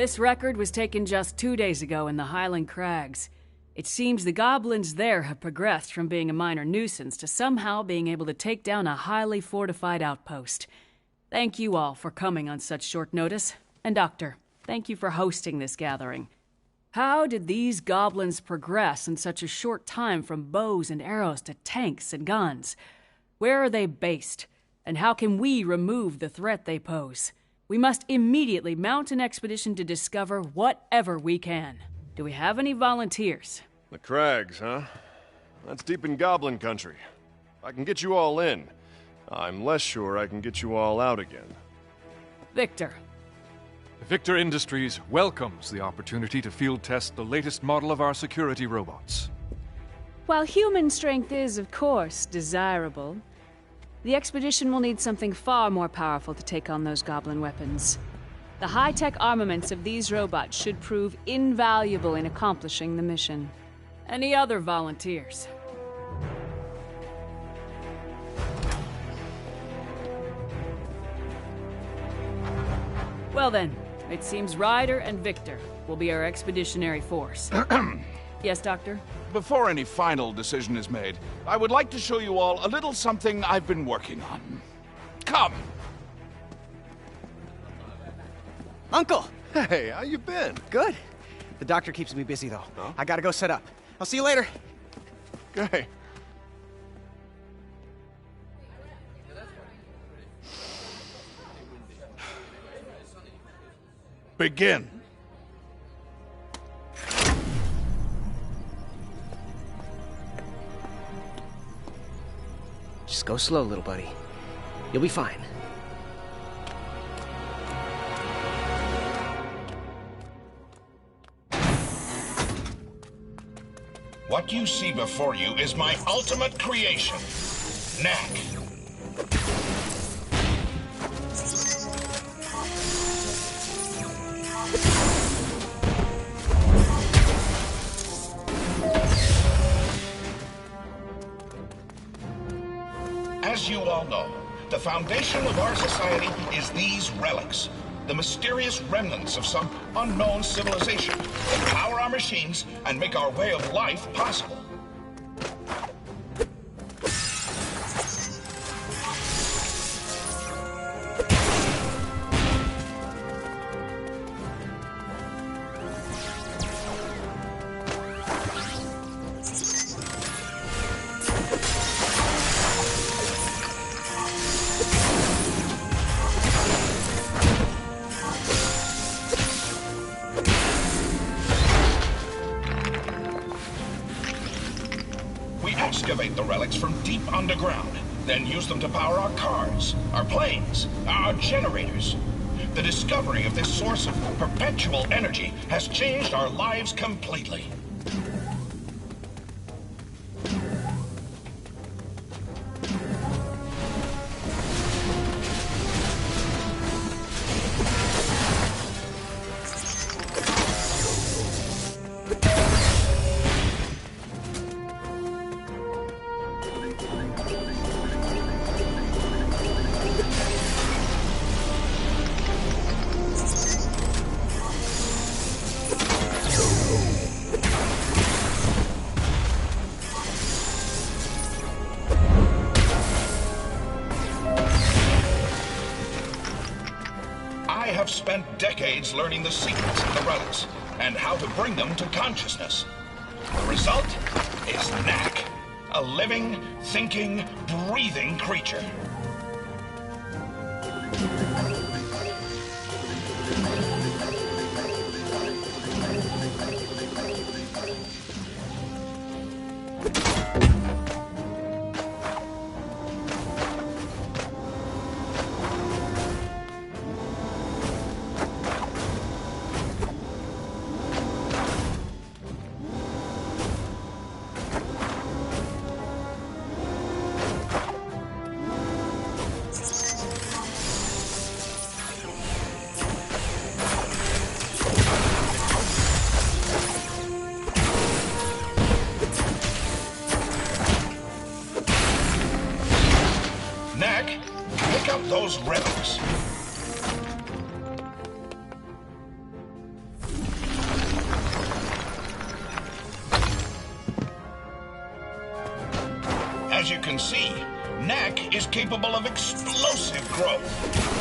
This record was taken just 2 days ago in the Highland Crags. It seems the goblins there have progressed from being a minor nuisance to somehow being able to take down a highly fortified outpost. Thank you all for coming on such short notice. And Doctor, thank you for hosting this gathering. How did these goblins progress in such a short time from bows and arrows to tanks and guns? Where are they based? And how can we remove the threat they pose? We must immediately mount an expedition to discover whatever we can. Do we have any volunteers? The Crags, huh? That's deep in Goblin country. I can get you all in. I'm less sure I can get you all out again. Victor. Victor Industries welcomes the opportunity to field test the latest model of our security robots. While human strength is, of course, desirable, the expedition will need something far more powerful to take on those goblin weapons. The high-tech armaments of these robots should prove invaluable in accomplishing the mission. Any other volunteers? Well then, it seems Ryder and Victor will be our expeditionary force. Yes, Doctor? Before any final decision is made, I would like to show you all a little something I've been working on. Come! Uncle! Hey, how you been? Good. The doctor keeps me busy, though. Huh? I gotta go set up. I'll see you later. Okay. Begin. Just go slow, little buddy. You'll be fine. What you see before you is my ultimate creation, KNACK. As you all know, the foundation of our society is these relics, the mysterious remnants of some unknown civilization that power our machines and make our way of life possible. Excavate the relics from deep underground, then use them to power our cars, our planes, our generators. The discovery of this source of perpetual energy has changed our lives completely. I have spent decades learning the secrets of the relics and how to bring them to consciousness. The result is KNACK, a living, thinking, breathing creature. KNACK, pick up those relics. As you can see, KNACK is capable of explosive growth.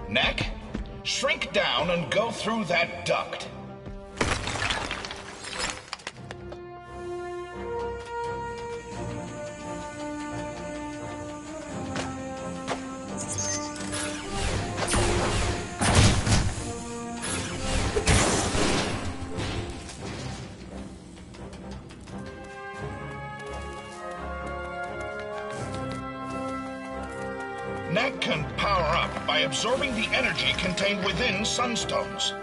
KNACK, shrink down and go through that duct. KNACK can power up by absorbing the energy contained within sunstones.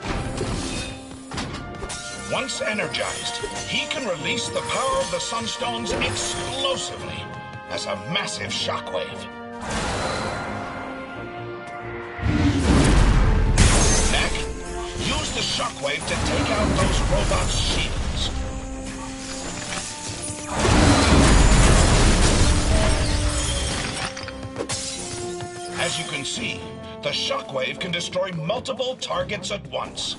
Once energized, he can release the power of the sunstones explosively as a massive shockwave. KNACK, use the shockwave to take out those robots' shields. As you can see, the shockwave can destroy multiple targets at once.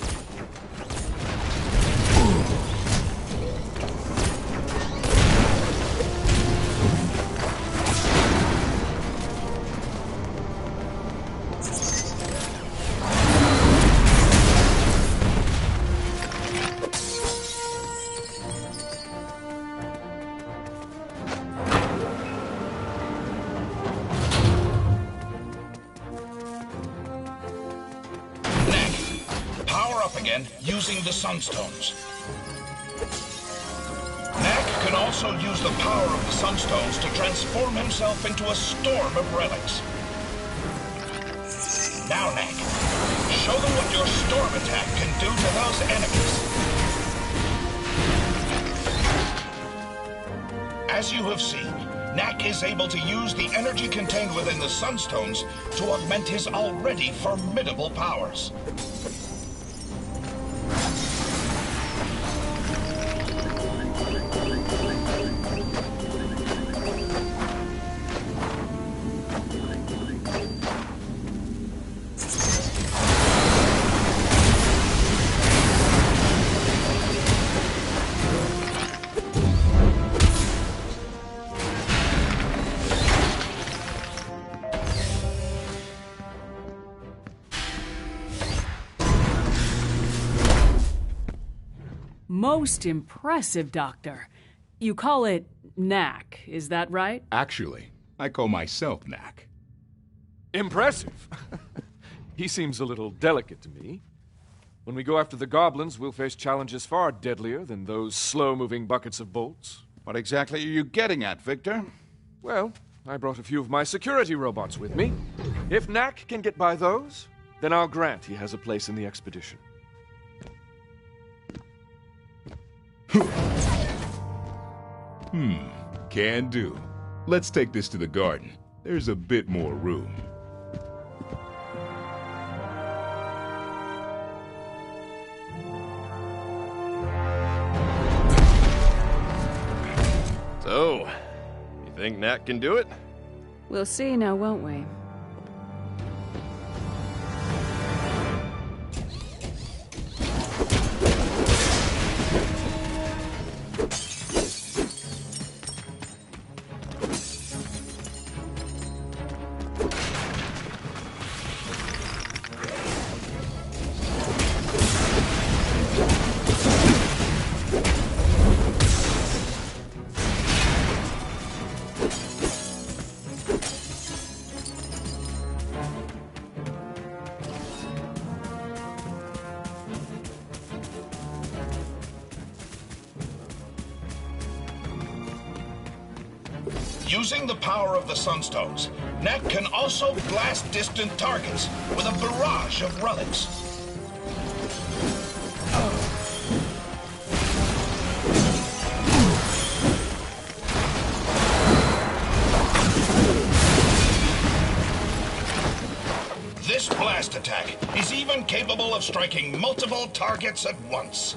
Again, using the sunstones. KNACK can also use the power of the sunstones to transform himself into a storm of relics. Now, KNACK, show them what your storm attack can do to those enemies. As you have seen, KNACK is able to use the energy contained within the sunstones to augment his already formidable powers. Most impressive, Doctor. You call it KNACK, is that right? Actually, I call myself KNACK. Impressive! He seems a little delicate to me. When we go after the goblins, we'll face challenges far deadlier than those slow-moving buckets of bolts. What exactly are you getting at, Victor? Well, I brought a few of my security robots with me. If KNACK can get by those, then I'll grant he has a place in the expedition. Can do. Let's take this to the garden. There's a bit more room. So, you think KNACK can do it? We'll see now, won't we? Using the power of the Sunstones, KNACK can also blast distant targets with a barrage of relics. This blast attack is even capable of striking multiple targets at once.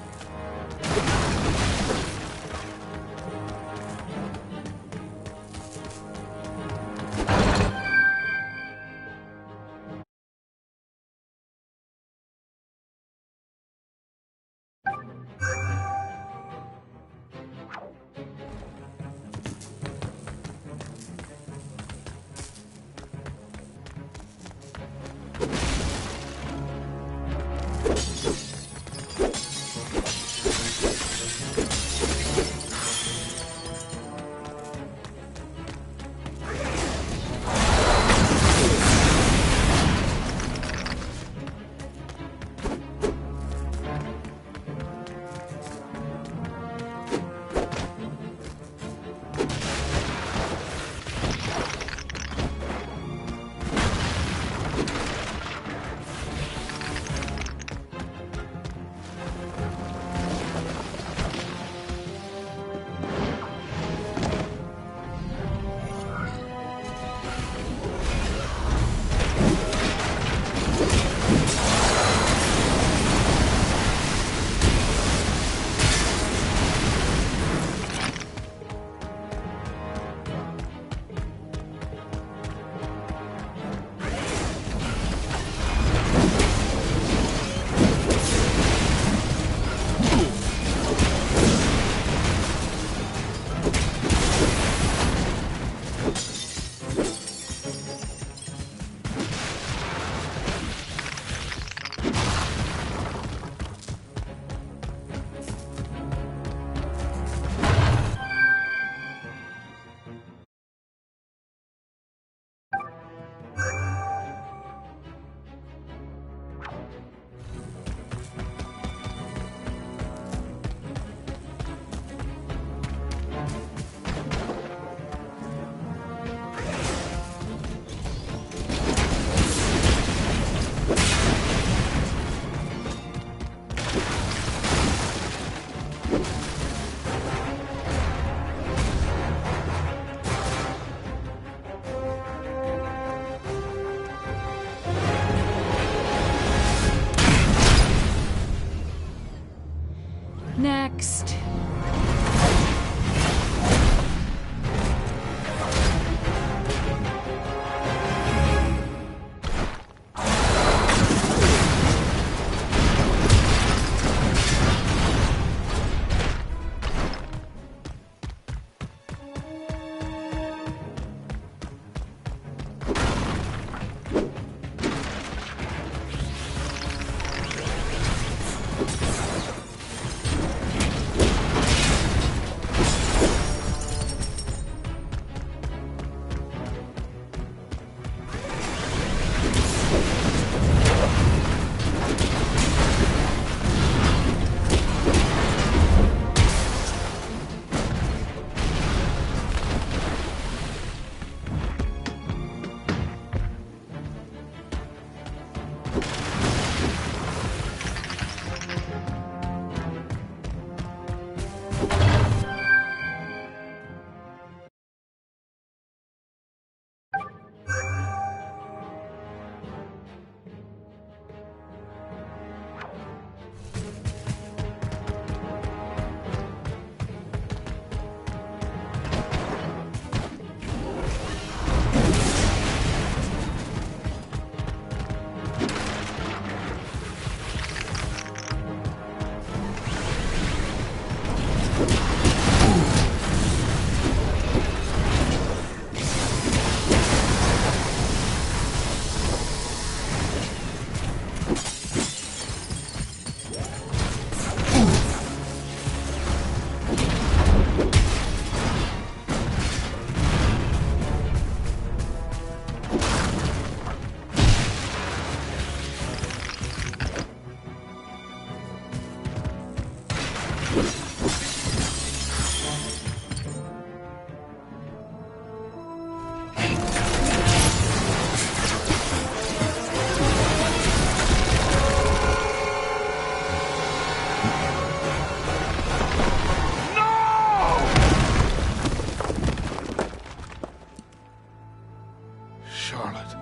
Charlotte.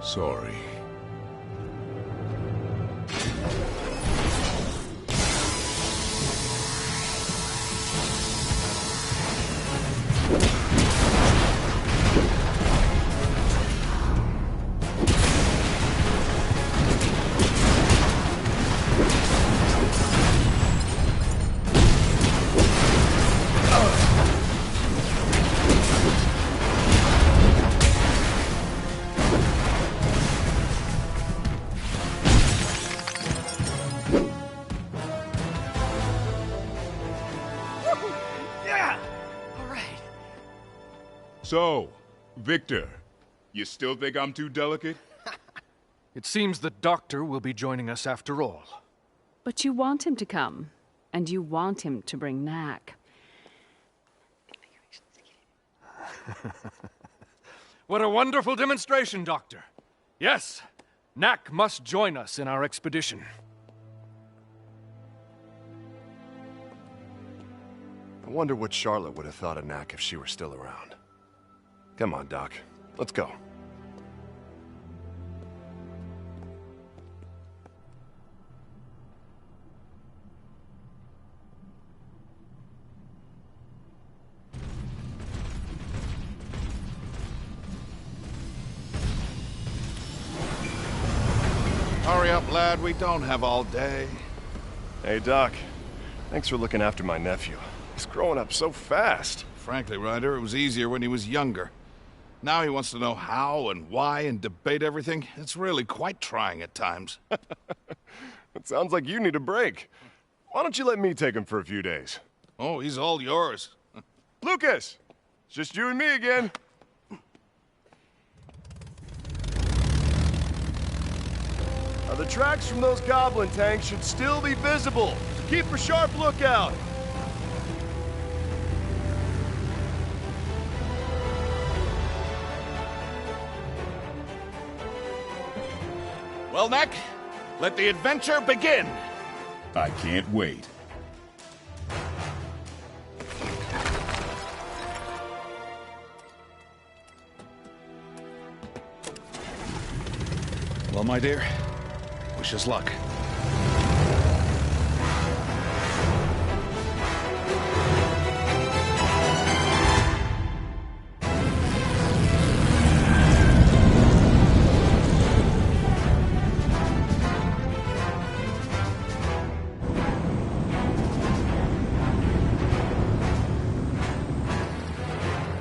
Sorry. So, Victor, you still think I'm too delicate? It seems the doctor will be joining us after all. But you want him to come, and you want him to bring KNACK. What a wonderful demonstration, Doctor. Yes, KNACK must join us in our expedition. I wonder what Charlotte would have thought of KNACK if she were still around. Come on, Doc. Let's go. Hurry up, lad. We don't have all day. Hey, Doc. Thanks for looking after my nephew. He's growing up so fast. Frankly, Ryder, it was easier when he was younger. Now he wants to know how and why and debate everything. It's really quite trying at times. It sounds like you need a break. Why don't you let me take him for a few days? Oh, he's all yours. Lucas! It's just you and me again. Now, the tracks from those goblin tanks should still be visible, so keep a sharp lookout. Well, KNACK, let the adventure begin. I can't wait. Well, my dear, wish us luck.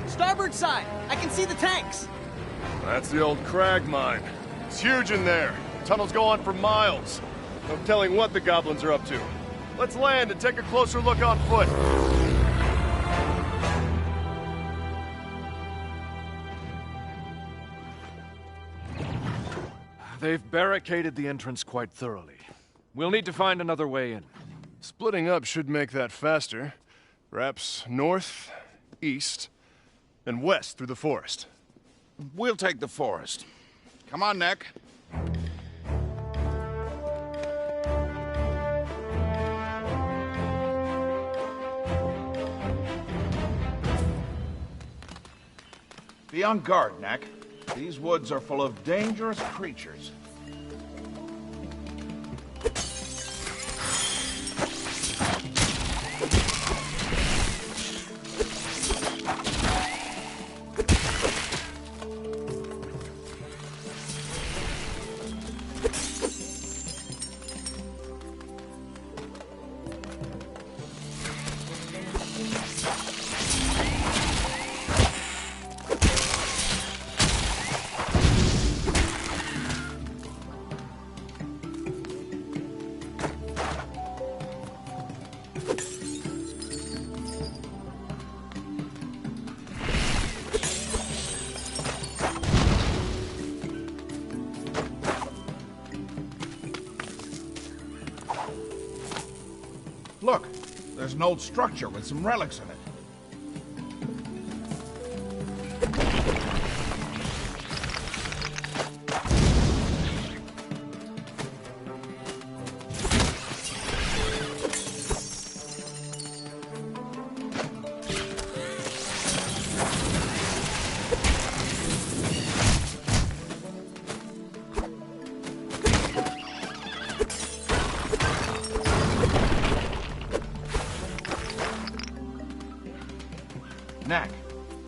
Starboard side! I can see the tanks! That's the old crag mine. It's huge in there. Tunnels go on for miles. No telling what the goblins are up to. Let's land and take a closer look on foot. They've barricaded the entrance quite thoroughly. We'll need to find another way in. Splitting up should make that faster. Perhaps north, east, and west through the forest. We'll take the forest. Come on, KNACK. Be on guard, KNACK. These woods are full of dangerous creatures. Look, there's an old structure with some relics in it.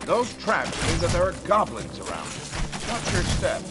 Those traps mean that there are goblins around. Watch your step.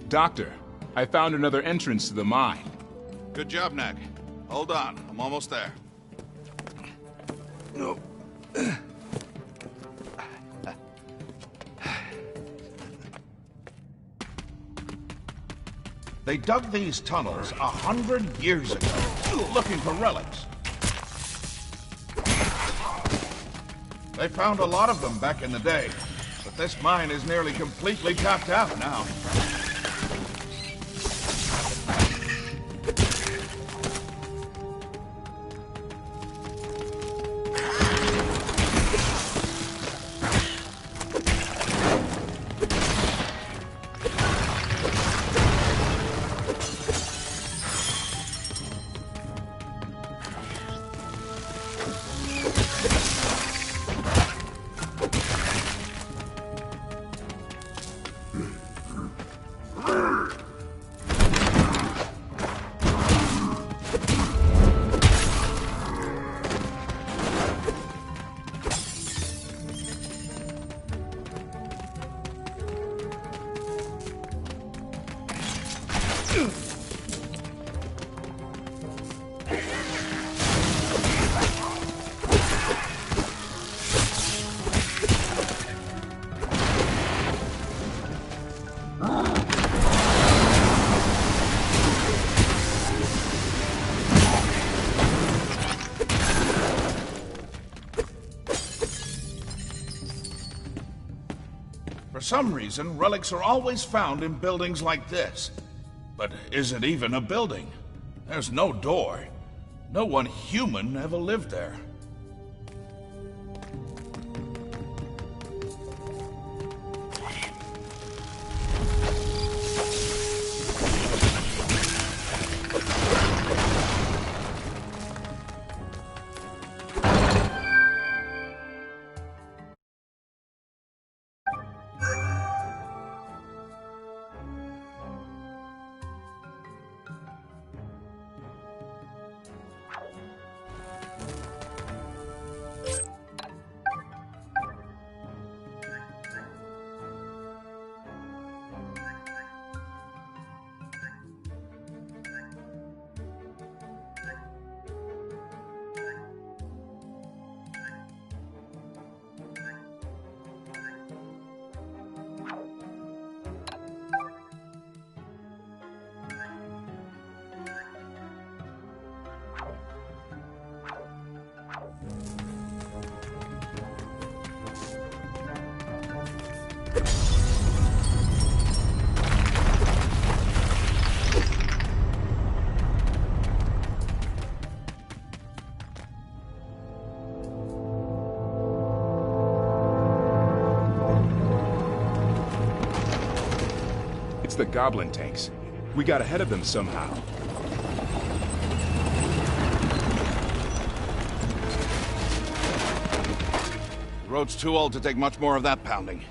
Doctor, I found another entrance to the mine. Good job, Knack. Hold on, I'm almost there. They dug these tunnels 100 years ago, looking for relics. They found a lot of them back in the day, but this mine is nearly completely tapped out now. For some reason, relics are always found in buildings like this. But is it even a building? There's no door. No one human ever lived there. It's the Goblin tanks. We got ahead of them somehow. The road's too old to take much more of that pounding.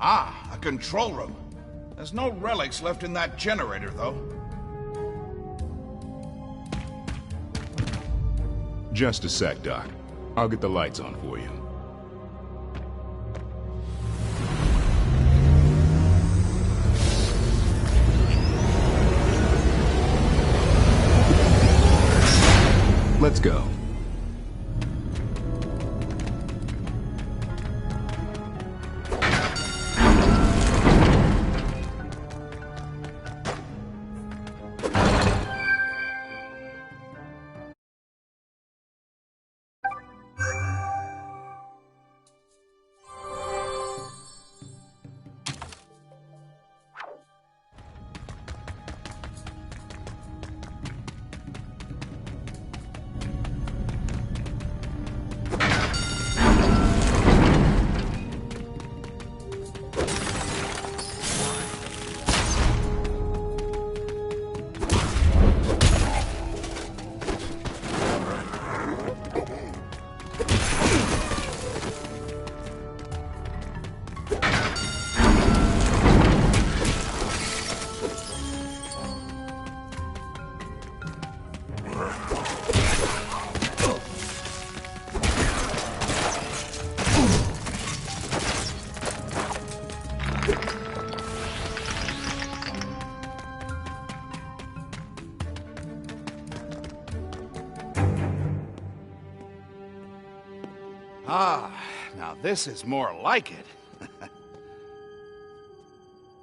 Ah, a control room. There's no relics left in that generator, though. Just a sec, Doc. I'll get the lights on for you. Let's go. Ah, now this is more like it.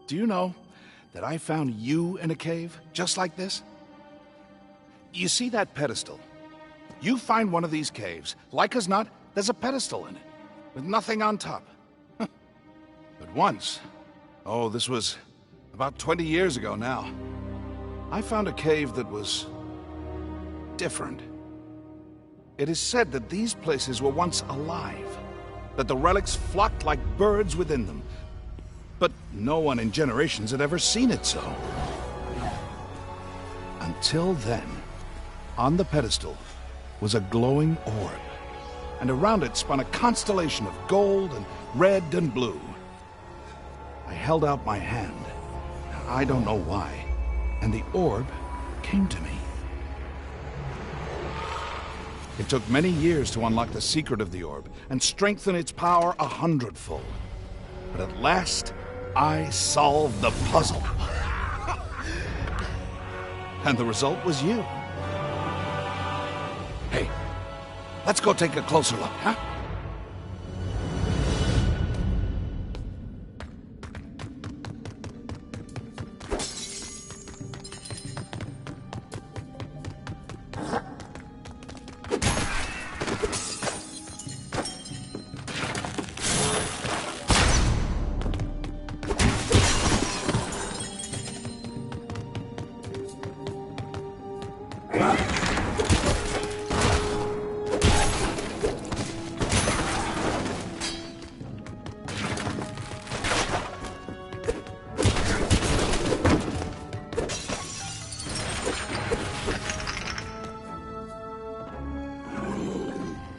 Do you know that I found you in a cave just like this? You see that pedestal? You find one of these caves, like as not, there's a pedestal in it, with nothing on top. But once, oh, this was about 20 years ago now, I found a cave that was different. It is said that these places were once alive, that the relics flocked like birds within them, but no one in generations had ever seen it so. Until then, on the pedestal was a glowing orb, and around it spun a constellation of gold and red and blue. I held out my hand, I don't know why, and the orb came to me. It took many years to unlock the secret of the orb and strengthen its power 100-fold. But at last, I solved the puzzle. And the result was you. Hey, let's go take a closer look, huh?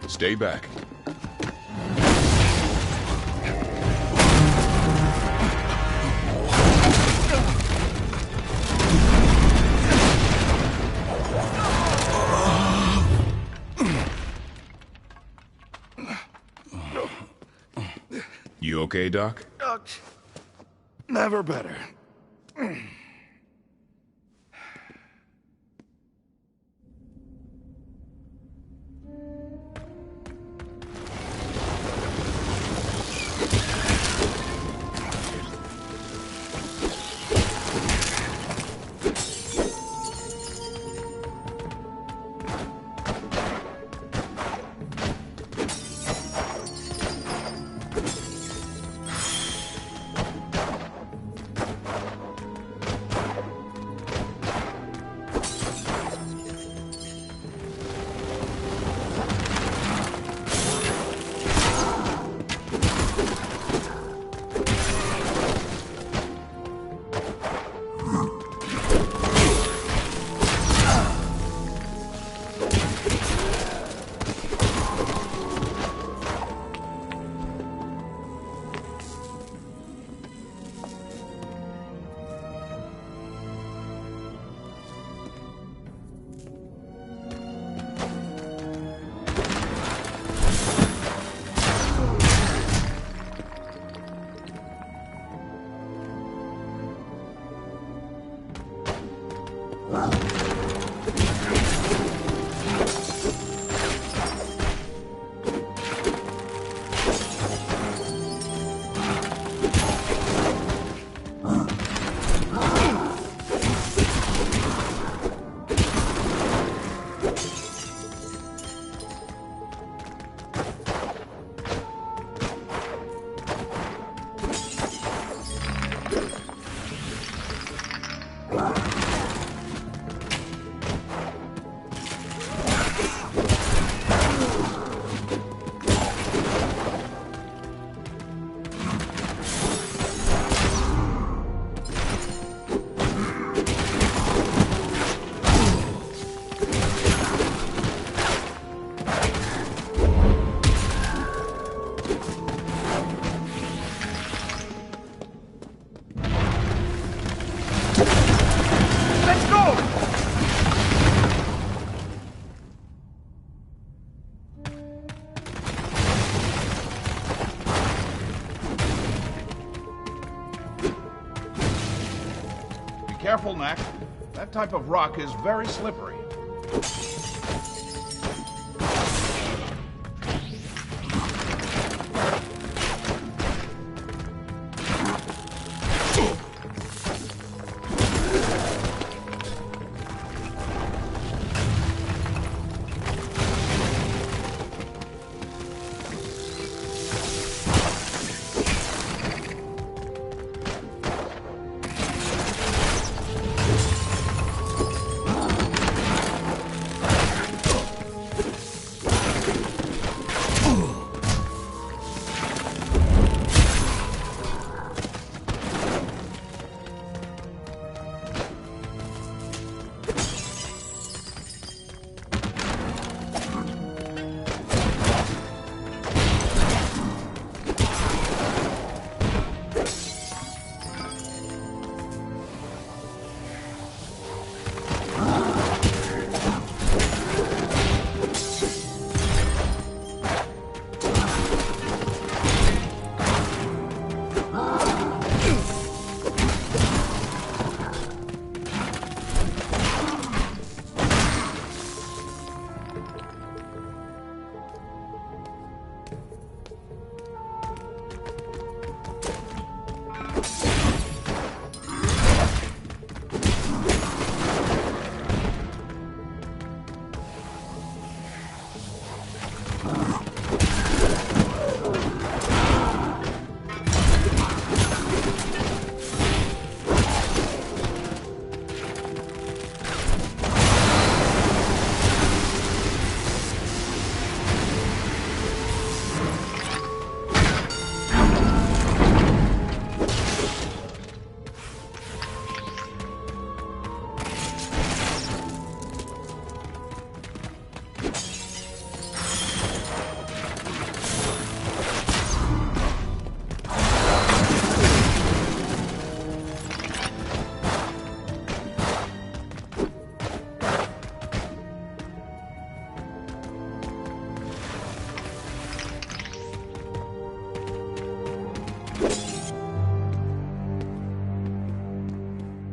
Stay back. You okay, Doc? Never better. Careful, KNACK. That type of rock is very slippery.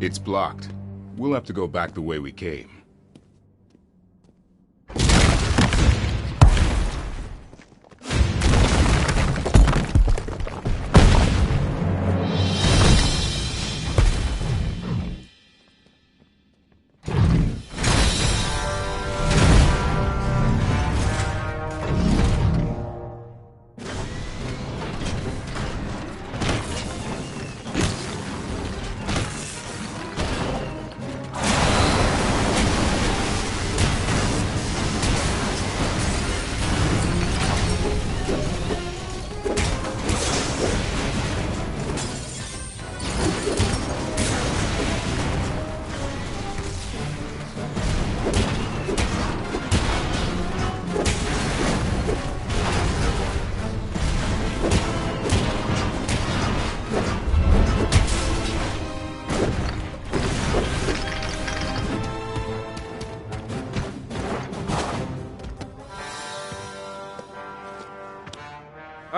It's blocked. We'll have to go back the way we came.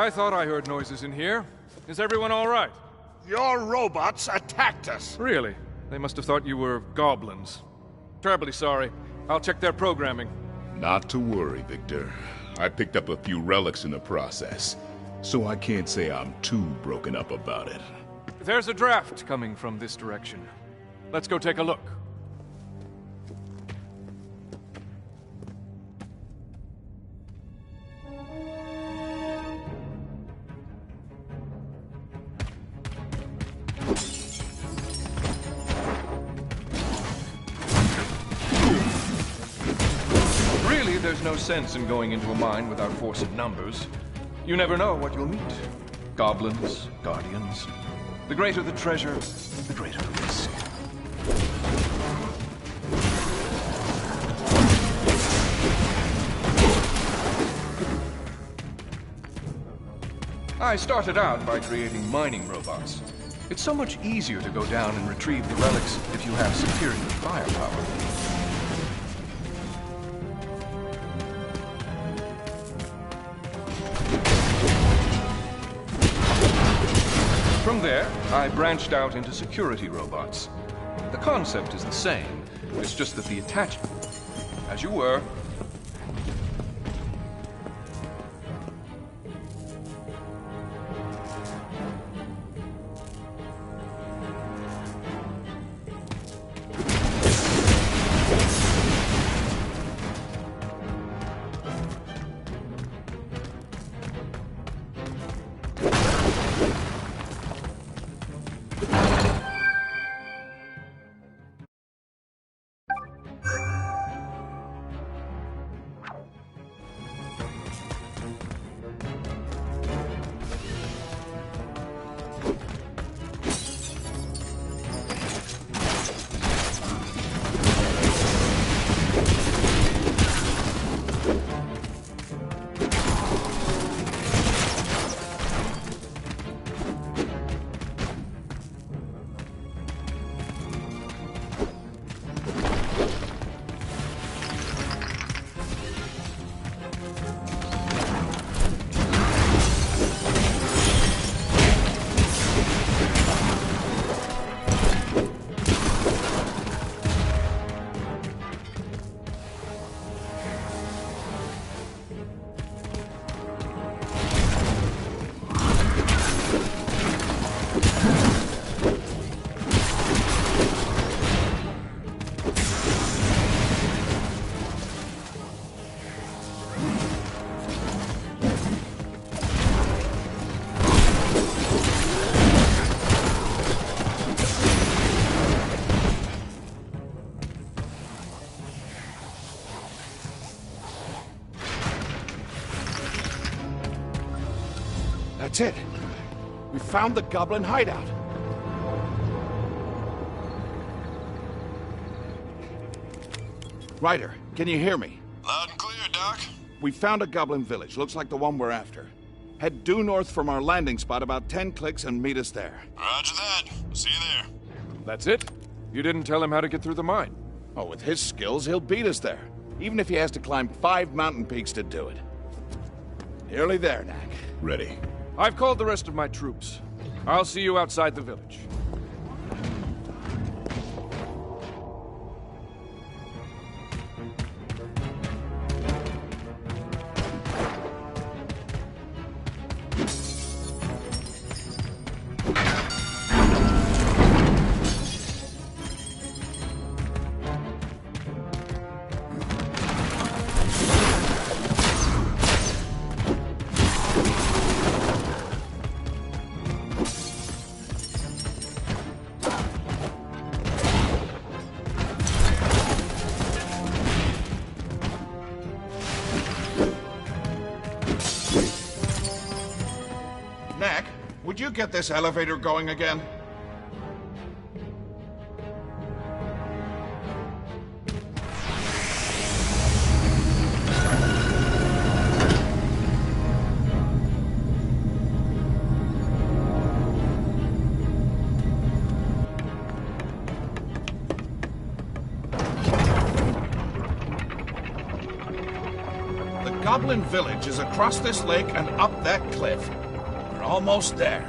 I thought I heard noises in here. Is everyone all right? Your robots attacked us. Really? They must have thought you were goblins. Terribly sorry. I'll check their programming. Not to worry, Victor. I picked up a few relics in the process, so I can't say I'm too broken up about it. There's a draft coming from this direction. Let's go take a look. Really, there's no sense in going into a mine without force of numbers. You never know what you'll meet. Goblins, guardians. The greater the treasure, the greater the risk. I started out by creating mining robots. It's so much easier to go down and retrieve the relics if you have superior firepower. From there, I branched out into security robots. The concept is the same. It's just that the attachment, as you were, That's it. We found the goblin hideout. Ryder, can you hear me? Loud and clear, Doc. We found a goblin village. Looks like the one we're after. Head due north from our landing spot about 10 clicks and meet us there. Roger that. See you there. that's it? You didn't tell him how to get through the mine. Oh, with his skills, he'll beat us there. Even if he has to climb 5 mountain peaks to do it. Nearly there, Knack. Ready. I've called the rest of my troops. I'll see you outside the village. KNACK, would you get this elevator going again? The Goblin Village is across this lake and up that cliff. We're almost there.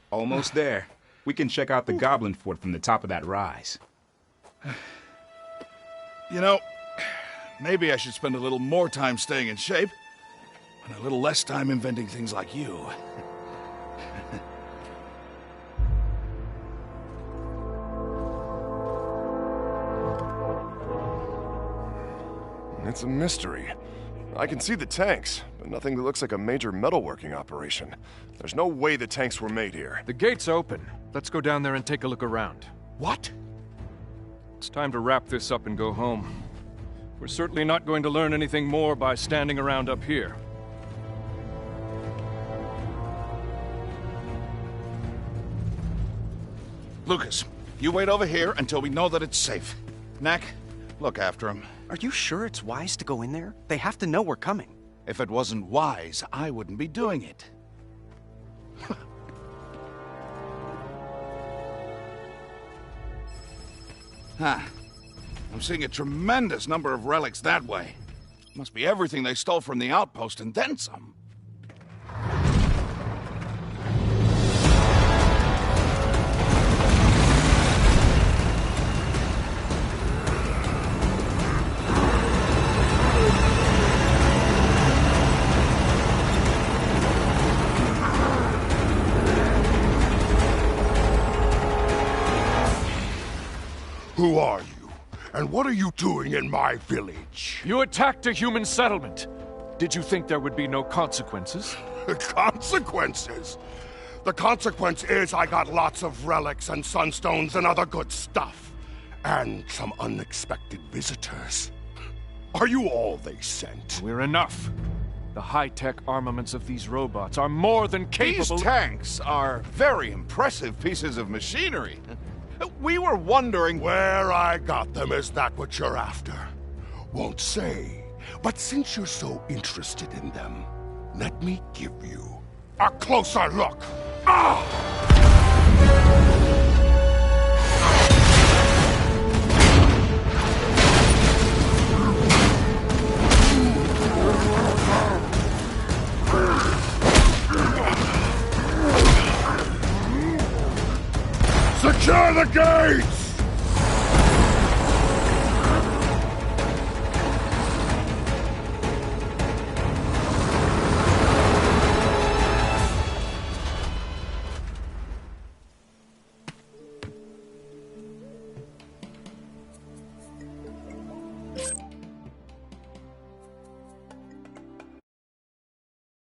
Almost there. We can check out the Goblin Fort from the top of that rise. You know, maybe I should spend a little more time staying in shape, and a little less time inventing things like you. It's a mystery. I can see the tanks, but nothing that looks like a major metalworking operation. There's no way the tanks were made here. The gate's open. Let's go down there and take a look around. What? It's time to wrap this up and go home. We're certainly not going to learn anything more by standing around up here. Lucas, you wait over here until we know that it's safe. Knack, look after him. Are you sure it's wise to go in there? They have to know we're coming. If it wasn't wise, I wouldn't be doing it. I'm seeing a tremendous number of relics that way. Must be everything they stole from the outpost and then some. Who are you? And what are you doing in my village? You attacked a human settlement. Did you think there would be no consequences? Consequences? The consequence is I got lots of relics and sunstones and other good stuff. And some unexpected visitors. Are you all they sent? We're enough. The high-tech armaments of these robots are more than capable... These tanks are very impressive pieces of machinery. We were wondering... Where I got them, is that what you're after? Won't say. But since you're so interested in them, let me give you a closer look. Secure the gates!